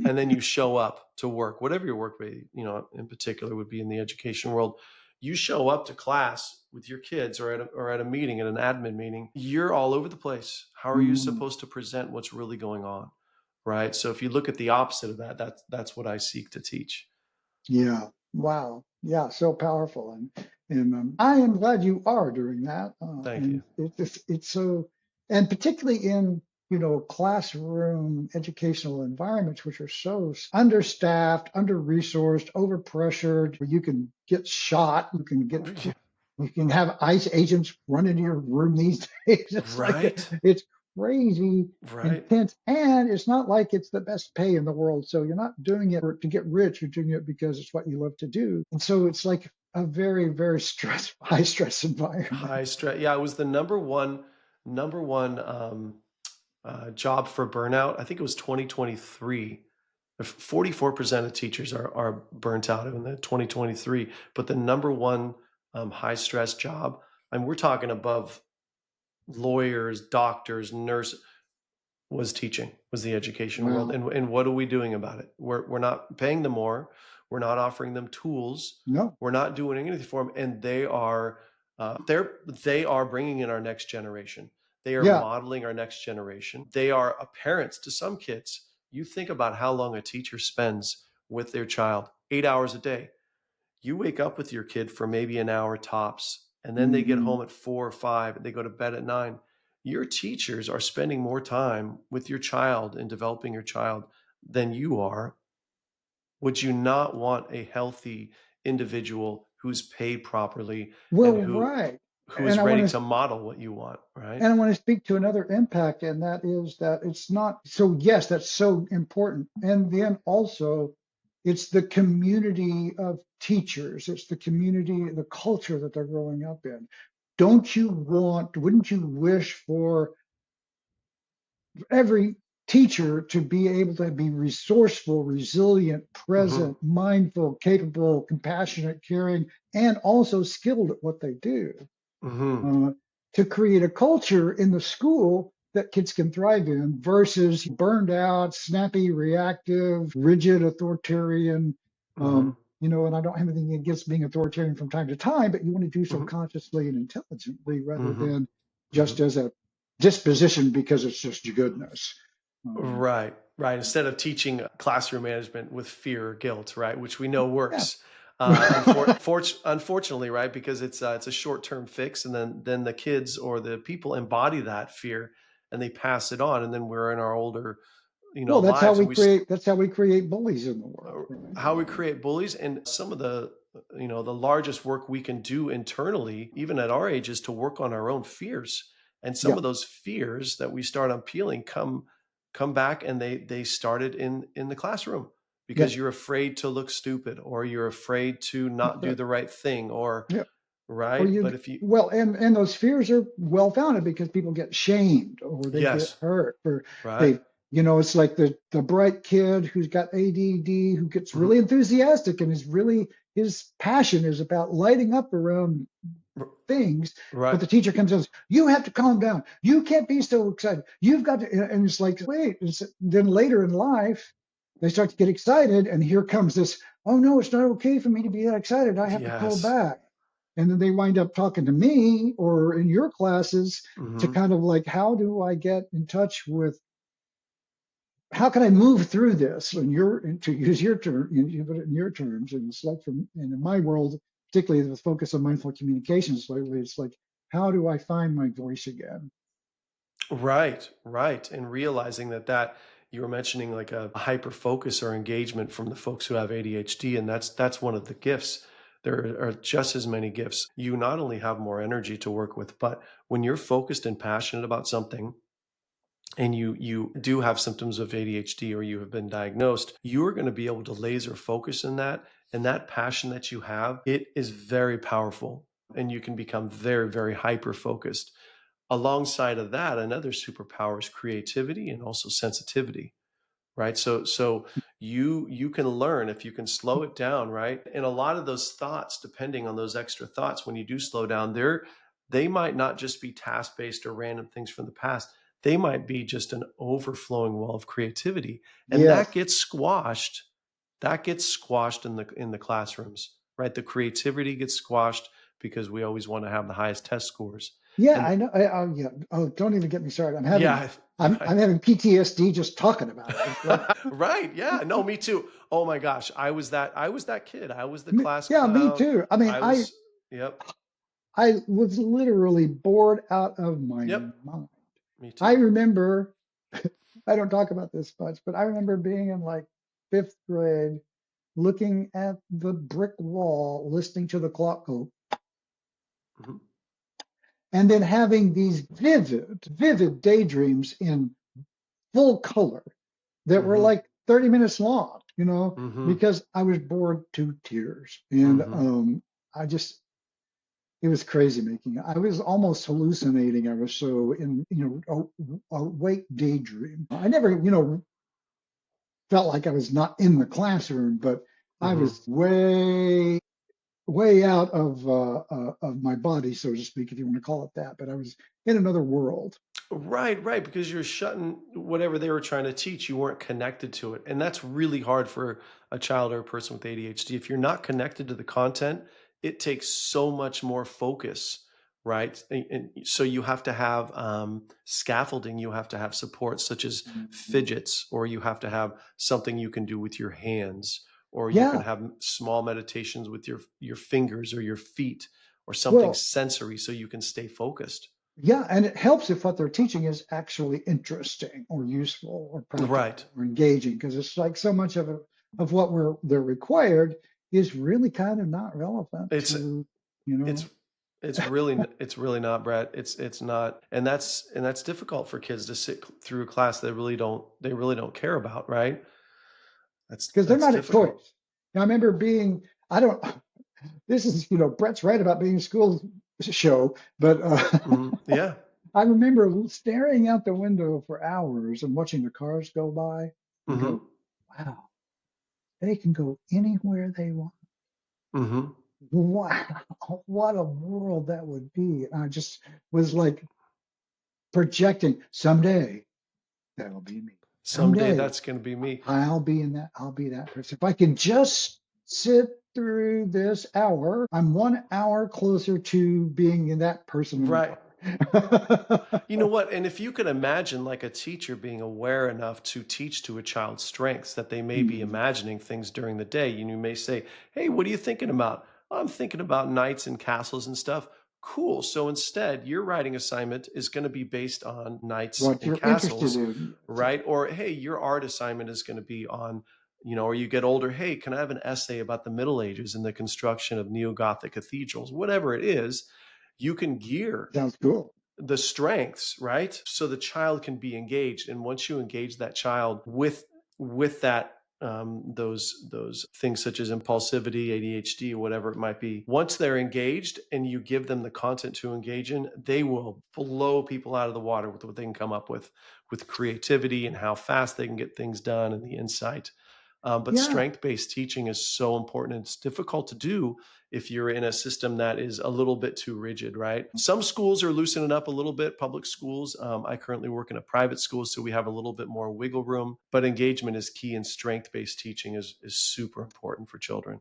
and then you show up to work, whatever your work may, in particular would be in the education world. You show up to class with your kids or at a meeting, at an admin meeting, you're all over the place. How are you supposed to present what's really going on? Right. So if you look at the opposite of that, that's what I seek to teach. Yeah. Wow. Yeah. So powerful. And I am glad you are doing that. Thank And you. it's so, and particularly in, classroom educational environments, which are so understaffed, under-resourced, over-pressured, where you can get shot, you can have ICE agents run into your room these days. It's Right. it's crazy Right. intense, and it's not like it's the best pay in the world. So you're not doing it to get rich. You're doing it because it's what you love to do. And so it's like a very, very high stress environment. High stress. Yeah, it was the number one job for burnout. I think it was 2023. 44% of teachers are burnt out in the 2023, but the number one high stress job, and we're talking above lawyers, doctors, nurses, was teaching, was the education world. Wow. And what are we doing about it? We're not paying them more. We're not offering them tools. No. We're not doing anything for them. And they are bringing in our next generation. They are Yeah. modeling our next generation. They are parents to some kids. You think about how long a teacher spends with their child, 8 hours a day. You wake up with your kid for maybe an hour tops, and then they get home at 4 or 5, and they go to bed at 9. Your teachers are spending more time with your child and developing your child than you are. Would you not want a healthy individual who's paid properly Well, and right. who's ready to model what you want, right? And I want to speak to another impact, and that is that it's not so, yes, that's so important. And then also, it's the community of teachers, it's the community, the culture that they're growing up in. Wouldn't you wish for every teacher to be able to be resourceful, resilient, present, mindful, capable, compassionate, caring, and also skilled at what they do? To create a culture in the school that kids can thrive in versus burned out, snappy, reactive, rigid, authoritarian, and I don't have anything against being authoritarian from time to time, but you want to do so Hmm. consciously and intelligently rather Hmm. than Hmm. just as a disposition because it's just goodness. Um, Right, right. Instead of teaching classroom management with fear or guilt, right, which we know yeah. works, unfortunately, right, because it's a short-term fix, and then the kids or the people embody that fear, and they pass it on, and then we're in our older, Well, lives, and that's how we create bullies in the world, right? how we create bullies, and some of the the largest work we can do internally, even at our age, is to work on our own fears. And some Yeah, of those fears that we start unpeeling come back, and they started in the classroom yeah, because you're afraid to look stupid, or you're afraid to that's not do right. the right thing, or Yeah. Or right. you But if you well, and those fears are well founded because people get shamed or they get yes, hurt or right. they, it's like the bright kid who's got ADD who gets Mhm. really enthusiastic and is really his passion is about lighting up around R- things, but right. the teacher comes in and says, you have to calm down. You can't be so excited. You've got to, and it's like, wait, then later in life, they start to get excited, and here comes this, oh no, it's not okay for me to be that excited. I have to pull Yes. back. And then they wind up talking to me or in your classes to Hmm. kind of like, how do I get in touch with how can I move through this? And to use your term, you put it in your terms, and it's like and in my world, particularly the focus on mindful communications lately, it's like, how do I find my voice again? Right, right. And realizing that you were mentioning like a hyper focus or engagement from the folks who have ADHD, and that's one of the gifts. There are just as many gifts. You not only have more energy to work with, but when you're focused and passionate about something, and you do have symptoms of ADHD or you have been diagnosed, you are going to be able to laser focus in that, and that passion that you have, it is very powerful, and you can become very, very hyper focused. Alongside of that, another superpower is creativity and also sensitivity, right? So you can learn if you can slow it down, right? And a lot of those thoughts, depending on those extra thoughts, when you do slow down, they might not just be task based or random things from the past. They might be just an overflowing well of creativity, and Yes. that gets squashed. That gets squashed in the classrooms, right? The creativity gets squashed because we always want to have the highest test scores. Yeah, And I know. Oh, yeah. Oh, don't even get me started. yeah, I'm right. having PTSD just talking about it. It's like, Right. Yeah. No, me too. Oh my gosh. I was that kid. I was the class yeah, me clown. too. I mean, I was, yep. I was literally bored out of my Yep. mind. Me I too. remember, I don't talk about this much, but I remember being in like fifth grade, looking at the brick wall, listening to the clock go, Mhm. and then having these vivid daydreams in full color that were Mhm. like 30 minutes long, Mhm. because I was bored to tears. And Mhm. I just, it was crazy making. I was almost hallucinating. I was so in, awake daydream. I never, felt like I was not in the classroom, but I Mhm. was way out of my body, so to speak, if you want to call it that. But I was in another world. Right, right, because you're shutting whatever they were trying to teach, you weren't connected to it. And that's really hard for a child or a person with ADHD. If you're not connected to the content, it takes so much more focus, right? And so you have to have scaffolding, you have to have support, such as Mhm. fidgets, or you have to have something you can do with your hands, or you can Yeah. have small meditations with your fingers or your feet, or something Well, sensory so you can stay focused. yeah, and it helps if what they're teaching is actually interesting or useful or Right. practical or engaging, because it's like so much of what they're required is really kind of not relevant It's to, you it's know. it's really not, Brett. It's not, and that's difficult for kids to sit through a class they really don't care about, right? Because they're That's not at difficult. choice. Now, I remember being, I don't, this is, Brett's right about being a school show, but Mhm. Yeah. I remember staring out the window for hours and watching the cars go by and Hmm. go, wow, they can go anywhere they want. Hmm. Wow, what a world that would be. And I just was like projecting someday that'll be me. Someday Someday that's going to be me. I'll be that person. If I can just sit through this hour, I'm 1 hour closer to being in that person in the Right. park. You know what? And if you can imagine like a teacher being aware enough to teach to a child's strengths that they may be Mhm. imagining things during the day, and you may say, "Hey, what are you thinking about?" "I'm thinking about knights and castles and stuff." Cool. So instead, your writing assignment is going to be based on knights What and you're interested castles, in. right? Or hey, your art assignment is going to be on, or you get older, hey, can I have an essay about the Middle Ages and the construction of neo-Gothic cathedrals? Whatever it is, you can gear Sounds cool. the strengths, right? So the child can be engaged. And once you engage that child with that those things such as impulsivity, ADHD, whatever it might be, once they're engaged and you give them the content to engage in, they will blow people out of the water with what they can come up with creativity and how fast they can get things done and the insight. But Yeah. strength-based teaching is so important. It's difficult to do if you're in a system that is a little bit too rigid, right? Some schools are loosening up a little bit, public schools. I currently work in a private school, so we have a little bit more wiggle room, but engagement is key, and strength-based teaching is super important for children.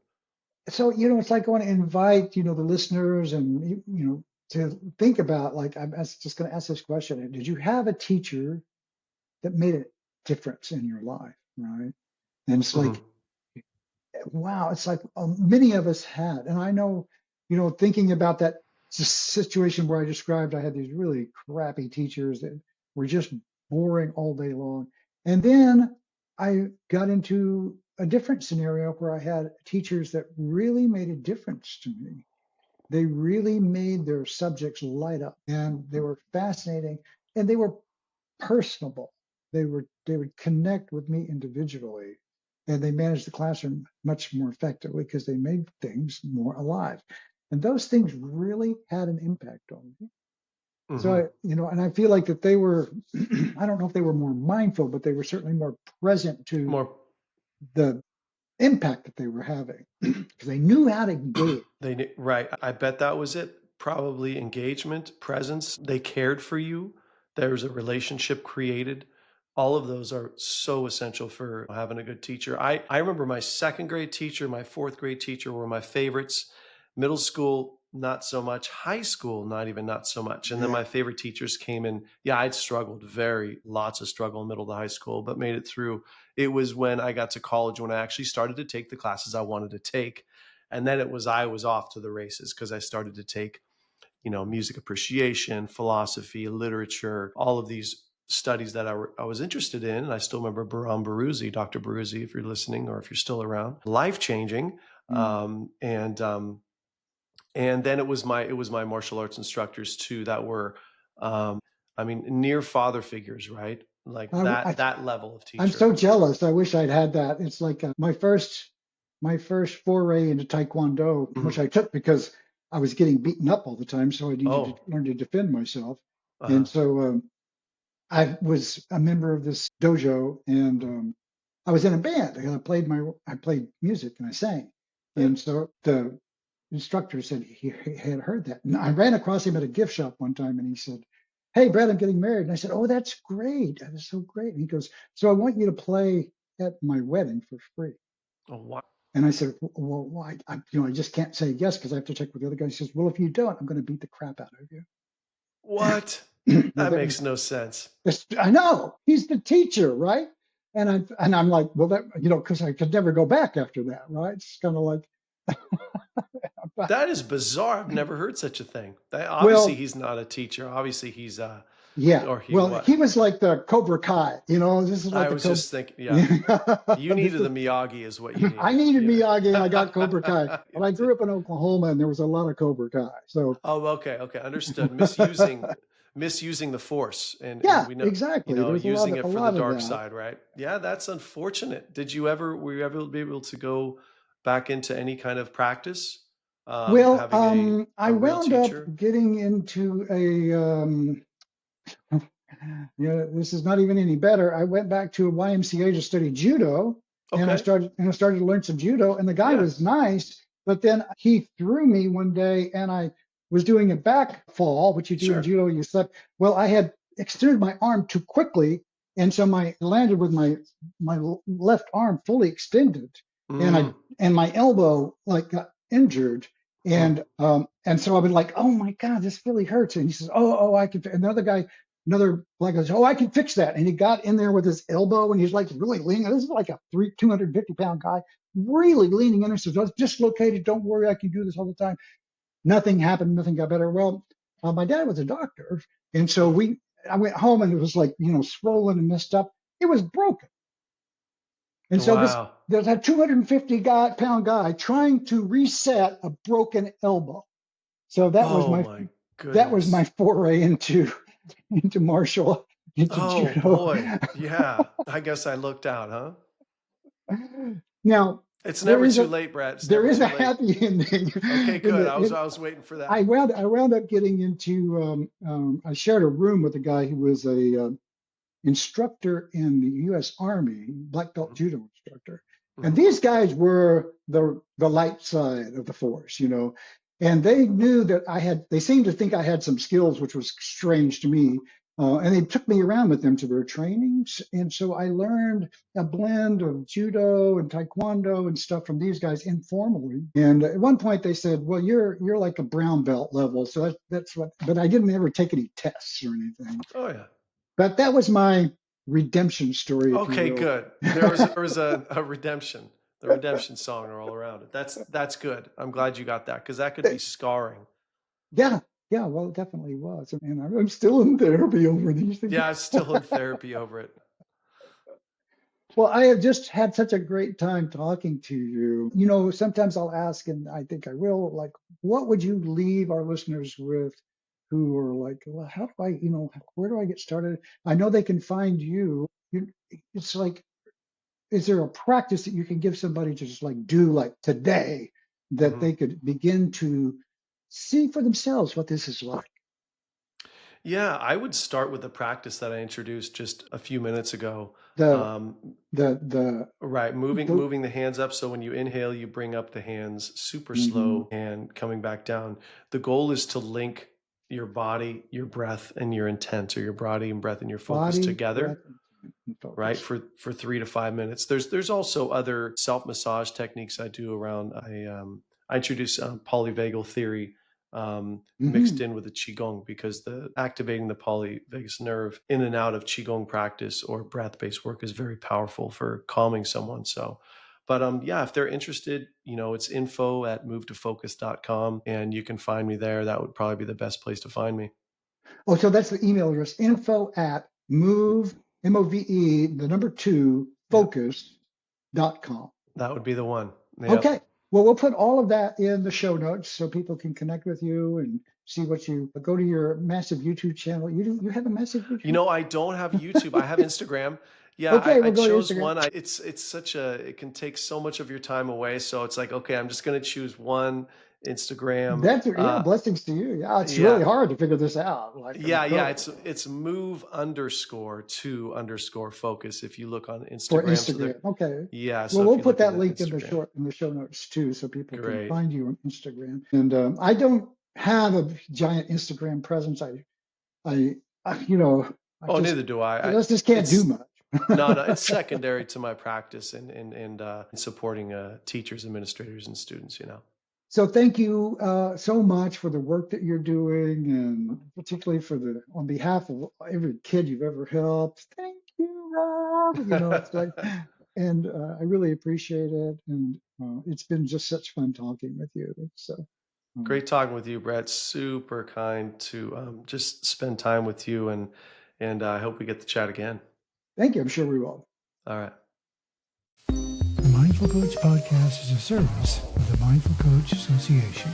So, it's like I want to invite, the listeners and, to think about, like, just going to ask this question. Did you have a teacher that made a difference in your life? Right. And it's like, Mhm. wow, it's like many of us had. And I know, thinking about that situation where I described, I had these really crappy teachers that were just boring all day long. And then I got into a different scenario where I had teachers that really made a difference to me. They really made their subjects light up and they were fascinating and they were personable. They would connect with me individually, and they managed the classroom much more effectively because they made things more alive. And those things really had an impact on me. So Mhm. and I feel like that they were, I don't know if they were more mindful, but they were certainly more present to More the impact that they were having because they knew how to engage. right. I bet that was it. Probably engagement, presence. They cared for you. There was a relationship created. All of those are so essential for having a good teacher. I remember my second grade teacher, my fourth grade teacher were my favorites. Middle school, not so much. High school, not so much. And then Yeah. my favorite teachers came in. Yeah, I'd struggled lots of struggle in middle to high school, but made it through. It was when I got to college when I actually started to take the classes I wanted to take, and then I was off to the races because I started to take, music appreciation, philosophy, literature, all of these studies that I was interested in. And I still remember Bahram Baruzzi, Dr. Baruzzi, if you're listening or if you're still around, life changing. Mm. And then it was my martial arts instructors too that were, I mean, near father figures, right? Like I, that level of I'm teacher. so jealous. I wish I'd had that. It's like my first foray into Taekwondo, Mhm. which I took because I was getting beaten up all the time, so I needed to Oh, learn to defend myself. And uh-huh. so I was a member of this dojo, and I was in a band. And I played music and I sang. Yeah. And so the instructor said he had heard that. And I ran across him at a gift shop one time, and he said, "Hey, Brad, I'm getting married." And I said, "Oh, that's great. That is so great." And he goes, "So I want you to play at my wedding for free." Oh, wow. And I said, "Well, why? I just can't say yes because I have to check with the other guy." He says, "Well, if you don't, I'm going to beat the crap out of you." What? Yeah, That that makes was. no sense. I know he's the teacher, right? And I'm like, well, that because I could never go back after that, right? It's kind of like, That is bizarre. I've never heard such a thing. Obviously, well, he's not a teacher. Obviously, he's yeah. or he Well, he what? was like the Cobra Kai, This is I like the was Cobra. just thinking, yeah. You This needed is. the Miyagi, is what you I needed. needed Yeah. Miyagi, and I got Cobra Kai. But You I did. grew up in Oklahoma, and there was a lot of Cobra Kai. So, Oh, okay, okay, understood. Misusing the force, and yeah, we know, exactly. There's a lot using of it a for the lot of dark that. side, right? Yeah, that's unfortunate. Were you ever be able to go back into any kind of practice, Well, having I a real wound up teacher? getting into a this is not even any better. I went back to a YMCA to study judo, and I Okay, started to learn some judo. And the guy yeah, was nice, but then he threw me one day, and I was doing a back fall, which you do in sure. judo. You slip. Well, I had extended my arm too quickly, and so my landed with my left arm fully extended, and I Mm. and my elbow like got injured, Mm. and so I was like, oh my God, this really hurts. And he says, oh, I can. Another guy, another black guy says, oh, I can fix that. And he got in there with his elbow, and he's like really leaning. This is like a 250-pound guy, really leaning in and says, oh, it's dislocated. Don't worry, I can do this all the time. Nothing happened. Nothing got better. Well, my dad was a doctor, and so I went home, and it was like swollen and messed up. It was broken. And so Wow. there's a 250-pound guy trying to reset a broken elbow. So Oh my that was my goodness. foray into into Oh judo. boy. Yeah. I guess I looked out, huh? Now It's there never is too a late, Brett. It's there never is too a late. happy ending Okay, in good. the I was waiting for I that. wound up getting into I shared a room with a guy who was a instructor in the U.S. Army, black belt Mhm. judo instructor. And Mhm. these guys were the light side of the force. And they knew that they seemed to think I had some skills, which was strange to me. And they took me around with them to their trainings. And so I learned a blend of judo and taekwondo and stuff from these guys informally. And at one point they said, well, you're like a brown belt level. So that's what, but I didn't ever take any tests or anything. Oh yeah. But that was my redemption story, if you Okay, will. good. There was a redemption, the redemption song all around it. That's good. I'm glad you got that because that could be scarring. Yeah, yeah, well, it definitely was. And I'm still in therapy over these things. Yeah, I'm still in therapy over it. Well, I have just had such a great time talking to you. Sometimes I'll ask, and I think I will, like, what would you leave our listeners with who are like, well, how do where do I get started? I know they can find you. It's like, is there a practice that you can give somebody to just like do like today that Mhm. they could begin to see for themselves what this is like? Yeah, I would start with the practice that I introduced just a few minutes ago. The Um, the right, moving the moving the hands up. So when you inhale, you bring up the hands super mhm. slow and coming back down. The goal is to link your body, your breath, and your intent, or your body and breath and your focus Body, breath, together, and right? focus. For 3 to 5 minutes. There's also other self massage techniques I do around. I introduce polyvagal theory mixed Hmm. in with the qigong because the activating the polyvagus nerve in and out of qigong practice or breath based work is very powerful for calming someone. So. But yeah, if they're interested, it's info@movetofocus.com and you can find me there. That would probably be the best place to find me. Oh, so that's the email address, info at move, M-O-V-E, the number two, Yep. focus.com. That would be the one. Yep. Okay. Well, we'll put all of that in the show notes so people can connect with you and see what you go to your massive YouTube channel. You have a massive YouTube? I don't have YouTube. I have Instagram. Yeah, Okay, I we'll go to chose Instagram. one. It's such it can take so much of your time away. So it's like, okay, I'm just gonna choose one Instagram. That's yeah, blessings to you. Yeah, it's really Yeah, hard to figure this out, like on the yeah. go It's move_to_focus if you look on for Instagram. So there, Instagram. Okay. yeah. Well, So if we'll you put look in that the link Instagram, in the show notes too, so people can great. find you on Instagram. And I don't have a giant Instagram presence. I, I Oh, just neither do I. just can't do It's much. no. It's secondary to my practice and supporting teachers, administrators, and students. So thank you so much for the work that you're doing, and particularly on behalf of every kid you've ever helped. Thank you, Rob. It's like, and I really appreciate it. And it's been just such fun talking with you. So um, Great talking with you, Brett. Super kind to just spend time with you, and I hope we get to chat again. thank you. I'm sure we will. All right. The Mindful Coach Podcast is a service of the Mindful Coach Association.